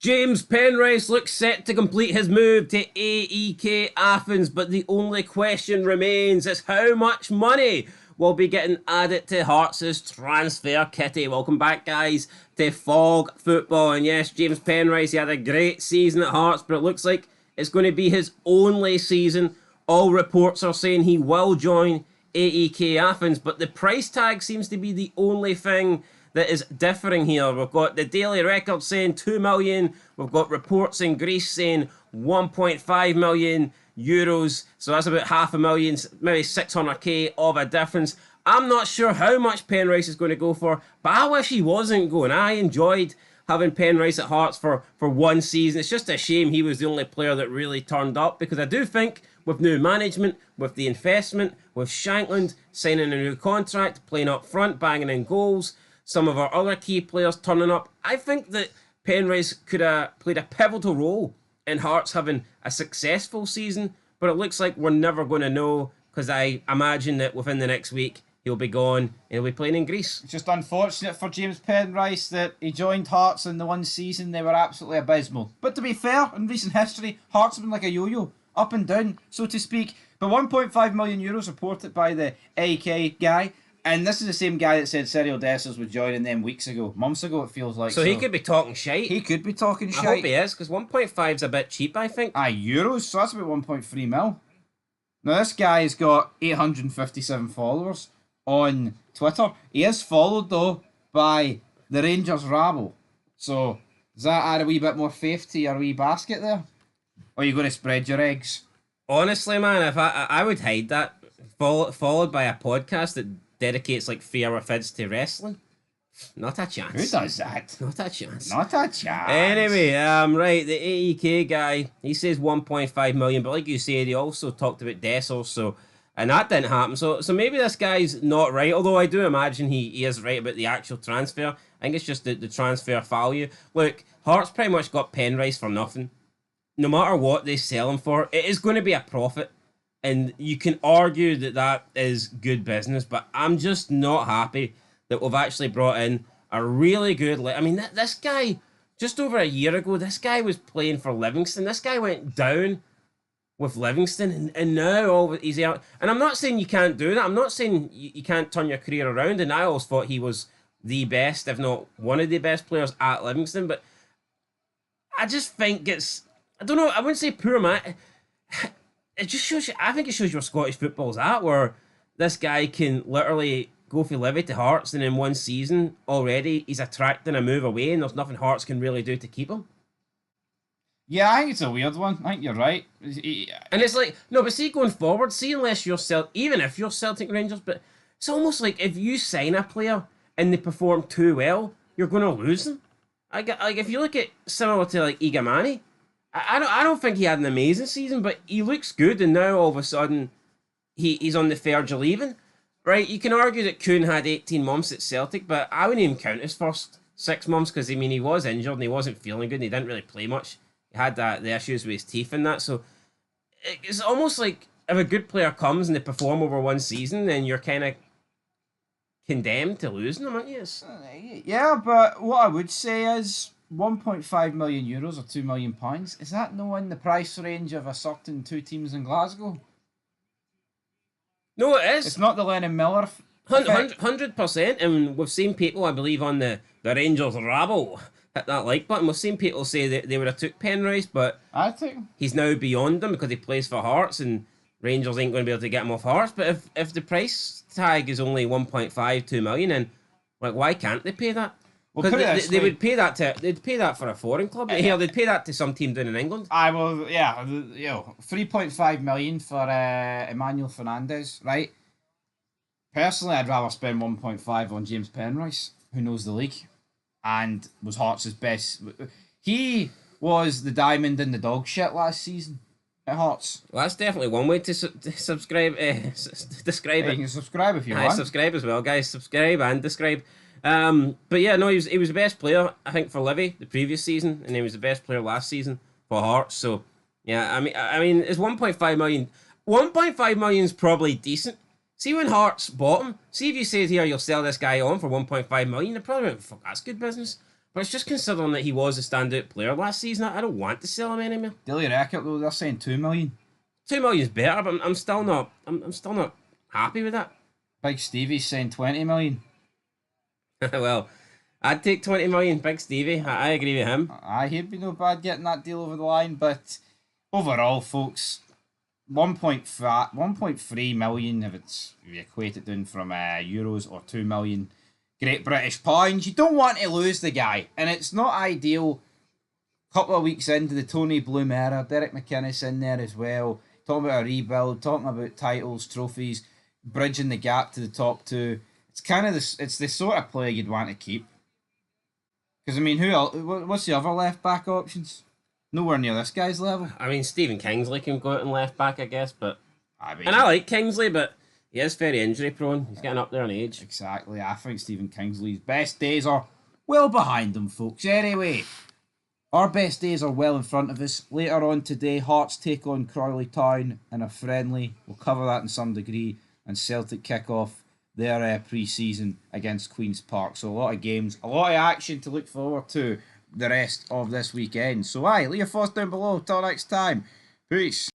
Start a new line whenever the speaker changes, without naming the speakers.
James Penrice looks set to complete his move to AEK Athens, but the only question remains is how much money will be getting added to Hearts' transfer kitty. Welcome back, guys, to Fog Football. And yes, James Penrice, he had a great season at Hearts, but it looks like it's going to be his only season. All reports are saying he will join AEK Athens, but the price tag seems to be the only thing that is differing here. We've got the Daily Record saying 2 million. We've got reports in Greece saying 1.5 million euros. So that's about $500,000, maybe 600k of a difference. I'm not sure how much Penrice is going to go for, but I wish he wasn't going. I enjoyed having Penrice at Hearts for one season. It's just a shame he was the only player that really turned up, because I do think with new management, with the investment, with Shankland signing a new contract, playing up front, banging in goals, some of our other key players turning up, I think that Penrice could have played a pivotal role in Hearts having a successful season, but it looks like we're never going to know, because I imagine that within the next week he'll be gone and he'll be playing in Greece.
It's just unfortunate for James Penrice that he joined Hearts in the one season they were absolutely abysmal. But to be fair, in recent history, Hearts have been like a yo-yo, up and down, so to speak. But 1.5 million euros reported by the AK guy. And this is the same guy that said Cyril Dessers would join in them weeks ago. Months ago, it feels like.
So he could be talking shite.
He could be talking shite.
I hope he is, because 1.5 is a bit cheap, I think.
Euros, so that's about 1.3 mil. Now, this guy has got 857 followers on Twitter. He is followed, though, by the Rangers rabble. So, does that add a wee bit more faith to your wee basket there? Or are you going to spread your eggs?
Honestly, man, if I would hide that, followed by a podcast that dedicates like 3 hour vids to wrestling. Not a chance.
Who does that?
Not a chance.
Not a chance.
Anyway, right, the AEK guy, he says 1.5 million, but like you said, he also talked about Dessers, so, and that didn't happen. So maybe this guy's not right, although I do imagine he is right about the actual transfer. I think it's just the transfer value. Look, Hearts pretty much got Penrice for nothing. No matter what they sell him for, it is going to be a profit. And you can argue that that is good business, but I'm just not happy that we've actually brought in a really good... I mean, this guy, just over a year ago, this guy was playing for Livingston. This guy went down with Livingston, and now he's out. And I'm not saying you can't do that. I'm not saying you can't turn your career around, and I always thought he was the best, if not one of the best players at Livingston, but I just think it's... I don't know, I wouldn't say poor man... It just shows you, I think it shows you where Scottish football's at, where this guy can literally go from Livy to Hearts, and in one season already he's attracting a move away, and there's nothing Hearts can really do to keep him.
Yeah, I think it's a weird one. I think you're right.
And it's like, no, but see, going forward, see, unless you're even if you're Celtic Rangers, but it's almost like if you sign a player and they perform too well, you're going to lose them. Like if you look at similar to like Igamani, I don't think he had an amazing season, but he looks good, and now all of a sudden he's on the verge of leaving. Right, you can argue that Kuhn had 18 months at Celtic, but I wouldn't even count his first 6 months, because I mean he was injured and he wasn't feeling good and he didn't really play much. He had the issues with his teeth and that, so it's almost like if a good player comes and they perform over one season, then you're kind of condemned to losing them, aren't you?
Yeah, but what I would say is 1.5 million euros or £2 million, is that no in the price range of a certain two teams in Glasgow?
No, it is.
It's not the Lennon Miller.
100%, and we've seen people, I believe, on the Rangers rabble hit that like button. We've seen people say that they would have took Penrice, but
I think
he's now beyond them because he plays for Hearts, and Rangers ain't going to be able to get him off Hearts. But if the price tag is only 1.5, 2 million, then like why can't they pay that? Because they would pay that they'd pay that for a foreign club. Here, they'd pay that to some team down in England.
I will, yeah, 3.5 million for Emmanuel Fernandez, right? Personally, I'd rather spend 1.5 on James Penrice, who knows the league, and was Hearts' best. He was the diamond in the dog shit last season at Hearts.
Well, that's definitely one way to subscribe. Describe it.
You can subscribe if you want.
Subscribe as well, guys. Subscribe and describe. But yeah, no, he was the best player, I think, for Livy the previous season, and he was the best player last season for Hearts. So yeah, I mean, it's 1.5 million. 1.5 million is probably decent. See, when Hearts bought him, see if you said here you'll sell this guy on for 1.5 million, they probably went, fuck, that's good business. But it's just considering that he was a standout player last season. I don't want to sell him anymore.
Daily record though, they're saying 2 million.
2 million is better, but I'm still not. I'm still not happy with that.
Big Stevie's saying 20 million.
Well, I'd take 20 million, Big Stevie. I agree with him.
He'd be no bad getting that deal over the line, but overall, folks, 1.3 million if you equate it down from euros, or 2 million Great British pounds. You don't want to lose the guy, and it's not ideal. Couple of weeks into the Tony Bloom era, Derek McInnes in there as well, talking about a rebuild, talking about titles, trophies, bridging the gap to the top two. It's kind of it's the sort of player you'd want to keep. Because I mean, who else? What's the other left back options? Nowhere near this guy's level.
I mean, Stephen Kingsley can go out and left back, I guess, but
I
like Kingsley, but he is very injury prone. He's getting up there in age.
Exactly. I think Stephen Kingsley's best days are well behind him, folks. Anyway, our best days are well in front of us. Later on today, Hearts take on Crawley Town in a friendly. We'll cover that in some degree. And Celtic kick off their pre-season against Queen's Park. So a lot of games, a lot of action to look forward to the rest of this weekend. So leave your thoughts down below. Till next time. Peace.